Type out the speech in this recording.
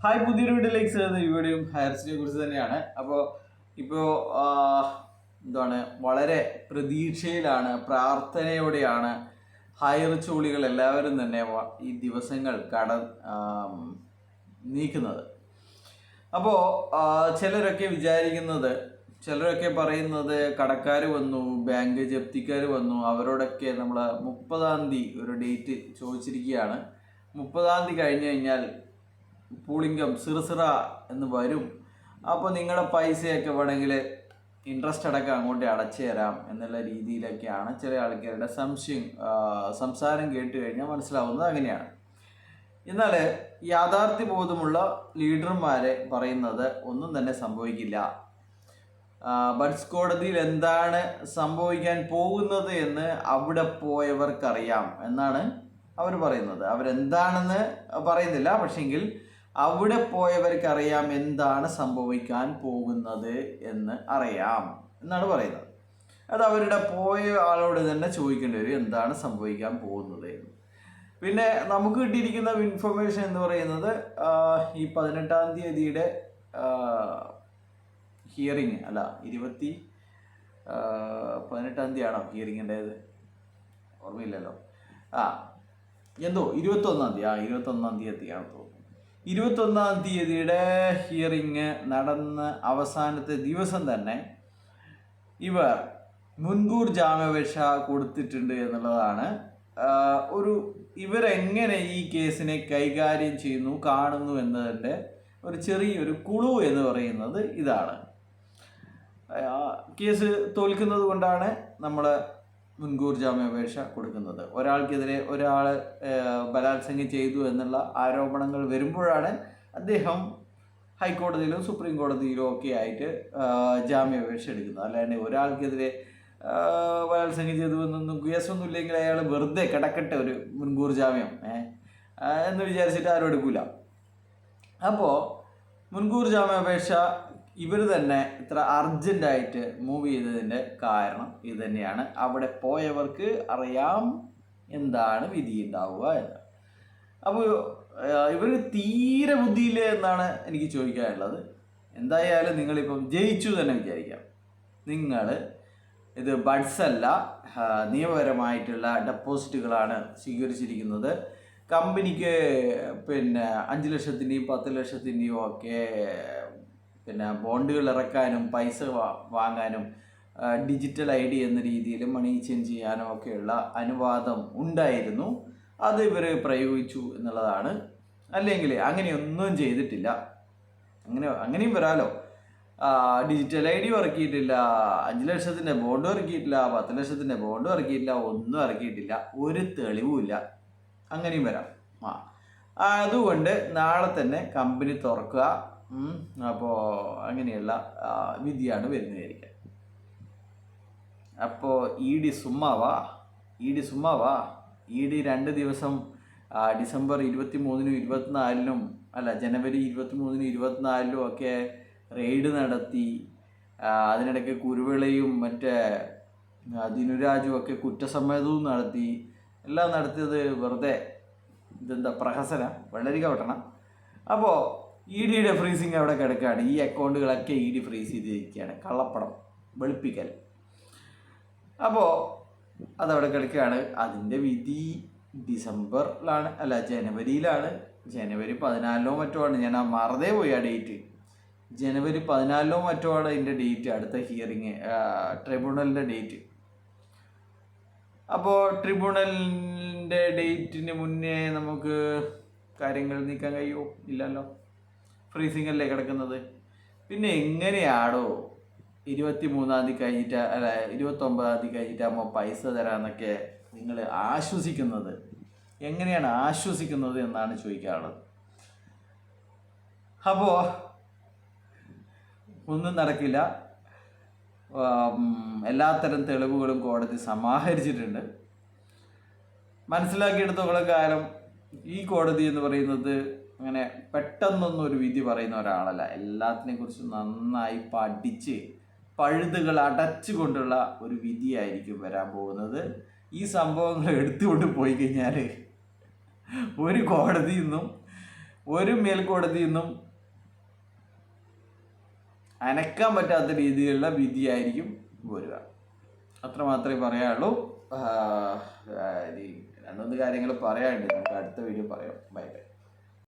Hi, പുതിയൊരു വീഡിയോയിലേക്ക് ചേർന്ന ഈ വീഡിയോയും ഹയർ സ്റ്റഡിയെ കുറിച്ച് തന്നെയാണ്. ഇപ്പോൾ എന്താണ്, വളരെ പ്രതീക്ഷയിലാണ്, പ്രാർത്ഥനയോടെയാണ് ഹയർ ചോളികൾ എല്ലാവരും തന്നെ ഈ ദിവസങ്ങൾ നീക്കുന്നത്. അപ്പോൾ ചിലരൊക്കെ പറയുന്നത് കടക്കാർ വന്നു, ബാങ്ക് ജപ്തിക്കാർ വന്നു, അവരോടൊക്കെ നമ്മൾ 30-ാം തീയതി ഒരു ഡേറ്റ് ചോദിച്ചിരിക്കുകയാണ്. 30-ാം തീയതി കഴിഞ്ഞ് കഴിഞ്ഞാൽ പൂളിംഗം സിറസിറ എന്ന് വരും. അപ്പോൾ നിങ്ങളുടെ പൈസയൊക്കെ വേണമെങ്കിൽ ഇൻട്രസ്റ്റ് അടക്കം അങ്ങോട്ട് അടച്ചു തരാം എന്നുള്ള രീതിയിലൊക്കെയാണ് ചില ആൾക്കാരുടെ സംസാരം കേട്ട് കഴിഞ്ഞാൽ മനസ്സിലാവുന്നത് അങ്ങനെയാണ്. എന്നാൽ യാഥാർത്ഥ്യബോധമുള്ള ലീഡർമാരെ പറയുന്നത് ഒന്നും തന്നെ സംഭവിക്കില്ല. ബഡ്സ് കോടതിയിൽ എന്താണ് സംഭവിക്കാൻ പോകുന്നത് എന്ന് അവിടെ പോയവർക്കറിയാം എന്നാണ് അവർ പറയുന്നത്. അവരെന്താണെന്ന് പറയുന്നില്ല, പക്ഷെങ്കിൽ അവിടെ പോയവർക്കറിയാം എന്താണ് സംഭവിക്കാൻ പോകുന്നത് എന്ന് അറിയാം എന്നാണ് പറയുന്നത്. അത് അവരുടെ പോയ ആളോട് തന്നെ ചോദിക്കേണ്ടി വരും എന്താണ് സംഭവിക്കാൻ പോകുന്നത് എന്ന്. പിന്നെ നമുക്ക് കിട്ടിയിരിക്കുന്ന ഇൻഫർമേഷൻ എന്ന് പറയുന്നത് ഈ 18-ാം തീയതിയുടെ ഹിയറിങ് അല്ല, 18-ാം തീയതി ആണോ ഹിയറിങ് ഉണ്ടായത്, ഓർമ്മയില്ലല്ലോ. 21-ാം തീയതി 21-ാം തീയതിയാണ് തോന്നുന്നു. 21-ാം തീയതിയുടെ ഹിയറിങ് നടന്ന അവസാനത്തെ ദിവസം തന്നെ ഇവർ മുൻകൂർ ജാമ്യാപേക്ഷ കൊടുത്തിട്ടുണ്ട് എന്നുള്ളതാണ് ഇവരെങ്ങനെ ഈ കേസിനെ കൈകാര്യം ചെയ്യുന്നു, കാണുന്നു എന്നതിൻ്റെ ഒരു ചെറിയൊരു കുളു എന്ന് പറയുന്നത് ഇതാണ്. കേസ് തോൽക്കുന്നത് കൊണ്ടാണ് നമ്മൾ മുൻകൂർ ജാമ്യാപേക്ഷ കൊടുക്കുന്നത്. ഒരാൾ ബലാത്സംഗം ചെയ്തു എന്നുള്ള ആരോപണങ്ങൾ വരുമ്പോഴാണ് അദ്ദേഹം ഹൈക്കോടതിയിലും സുപ്രീം കോടതിയിലും ഒക്കെ ആയിട്ട് ജാമ്യാപേക്ഷ എടുക്കുന്നത്. അല്ലാണ്ട് ഒരാൾക്കെതിരെ ബലാത്സംഗം ചെയ്തു എന്നൊന്നും കേസൊന്നും ഇല്ലെങ്കിൽ അയാൾ വെറുതെ കിടക്കട്ടെ ഒരു മുൻകൂർ ജാമ്യം എന്ന് വിചാരിച്ചിട്ട് ആരും എടുക്കില്ല. അപ്പോൾ മുൻകൂർ ജാമ്യാപേക്ഷ ഇവർ തന്നെ ഇത്ര അർജൻറ്റായിട്ട് മൂവ് ചെയ്തതിൻ്റെ കാരണം ഇത് തന്നെയാണ്. അവിടെ പോയവർക്ക് അറിയാം എന്താണ് വിധി ഉണ്ടാവുക എന്ന്. അപ്പോൾ ഇവർ തീരെ ബുദ്ധിയില്ല എന്നാണ് എനിക്ക് ചോദിക്കാനുള്ളത്. എന്തായാലും നിങ്ങളിപ്പം ജയിച്ചു തന്നെ വിചാരിക്കാം. നിങ്ങൾ ഇത് ബഡ്സ് അല്ല, നിയമപരമായിട്ടുള്ള ഡെപ്പോസിറ്റുകളാണ് സ്വീകരിച്ചിരിക്കുന്നത്. കമ്പനിക്ക് 5 ലക്ഷത്തിൻ്റെയും 10 ലക്ഷത്തിൻ്റെയും ഒക്കെ ബോണ്ടുകൾ ഇറക്കാനും പൈസ വാങ്ങാനും ഡിജിറ്റൽ ID എന്ന രീതിയിൽ മണി ചേഞ്ച് ചെയ്യാനും ഒക്കെയുള്ള അനുവാദം ഉണ്ടായിരുന്നു. അത് ഇവർ പ്രയോഗിച്ചു എന്നുള്ളതാണ്. അല്ലെങ്കിൽ അങ്ങനെയൊന്നും ചെയ്തിട്ടില്ല. അങ്ങനെയും വരാലോ. ഡിജിറ്റൽ ID ഇറക്കിയിട്ടില്ല, 5 ലക്ഷത്തിൻ്റെ ബോണ്ടും ഇറക്കിയിട്ടില്ല, 10 ലക്ഷത്തിൻ്റെ ബോണ്ടും ഇറക്കിയിട്ടില്ല, ഒന്നും ഇറക്കിയിട്ടില്ല, ഒരു തെളിവുമില്ല. അങ്ങനെയും വരാം. അതുകൊണ്ട് നാളെ തന്നെ കമ്പനി തുറക്കുക. അപ്പോൾ അങ്ങനെയുള്ള വിധിയാണ് വരുന്നതായിരിക്കും. അപ്പോൾ ED സുമ്മാവാ. ED 2 ദിവസം ഡിസംബർ 23-നും 24-നും അല്ല, ജനുവരി 23-നും 24-നും ഒക്കെ റെയ്ഡ് നടത്തി. അതിനിടയ്ക്ക് കുരുവിളയും ദിനുരാജും ഒക്കെ കുറ്റസമ്മതവും നടത്തി. എല്ലാം നടത്തിയത് വെറുതെ ഇതെന്താ പ്രഹസന, വെള്ളരിക്ക വെട്ടണം. അപ്പോൾ EDയുടെ ഫ്രീസിങ് അവിടെ കിടക്കുകയാണ്. ഈ അക്കൗണ്ടുകളൊക്കെ ED ഫ്രീസ് ചെയ്തിരിക്കുകയാണ്. കള്ളപ്പണം വെളുപ്പിക്കൽ. അപ്പോൾ അതവിടെ കിടക്കുകയാണ്. അതിൻ്റെ വിധി ഡിസംബറിലാണ് അല്ല, ജനുവരിയിലാണ്. ജനുവരി 14-നോ മറ്റോ ആണ്. ഞാൻ മറന്നേ പോയി ആ ഡേറ്റ്. ജനുവരി 14-നോ മറ്റോ ആണ് അതിൻ്റെ ഡേറ്റ്, അടുത്ത ഹിയറിങ് ട്രിബ്യൂണലിൻ്റെ ഡേറ്റ്. അപ്പോൾ ട്രിബ്യൂണലിൻ്റെ ഡേറ്റിന് മുന്നേ നമുക്ക് കാര്യങ്ങൾ നീക്കാൻ കഴിയുമോ? ഇല്ലല്ലോ. ഫ്രീസിങ് അല്ലേ കിടക്കുന്നത്. പിന്നെ എങ്ങനെയാണോ 23-ാം തീയതി കഴിഞ്ഞിട്ട് അല്ല 29-ാം തീയതി കഴിഞ്ഞിട്ടാകുമ്പോൾ പൈസ തരാമെന്നൊക്കെ നിങ്ങൾ ആശ്വസിക്കുന്നത്? എങ്ങനെയാണ് ആശ്വസിക്കുന്നത് എന്നാണ് ചോദിക്കാനുള്ളത്. അപ്പോൾ ഒന്നും നടക്കില്ല. എല്ലാത്തരം തെളിവുകളും കോടതി സമാഹരിച്ചിട്ടുണ്ട്. മനസ്സിലാക്കിയെടുത്തോളം കാലം ഈ കോടതി എന്ന് പറയുന്നത് അങ്ങനെ പെട്ടെന്നൊന്നും ഒരു വിധി പറയുന്ന ഒരാളല്ല. എല്ലാത്തിനെ കുറിച്ചും നന്നായി പഠിച്ച് പഴുതുകൾ അടച്ചുകൊണ്ടുള്ള ഒരു വിധിയായിരിക്കും വരാൻ പോകുന്നത്. ഈ സംഭവങ്ങൾ എടുത്തുകൊണ്ട് പോയി കഴിഞ്ഞാൽ ഒരു കോടതിയിൽ നിന്നും ഒരു മേൽക്കോടതിയിൽ നിന്നും അനക്കാൻ പറ്റാത്ത രീതിയിലുള്ള വിധിയായിരിക്കും വരിക. അത്ര മാത്രമേ പറയാനുള്ളൂ. രണ്ടൊന്ന് കാര്യങ്ങൾ പറയാനുണ്ട്, നമുക്ക് അടുത്ത വീഡിയോ പറയാം. Bye bye.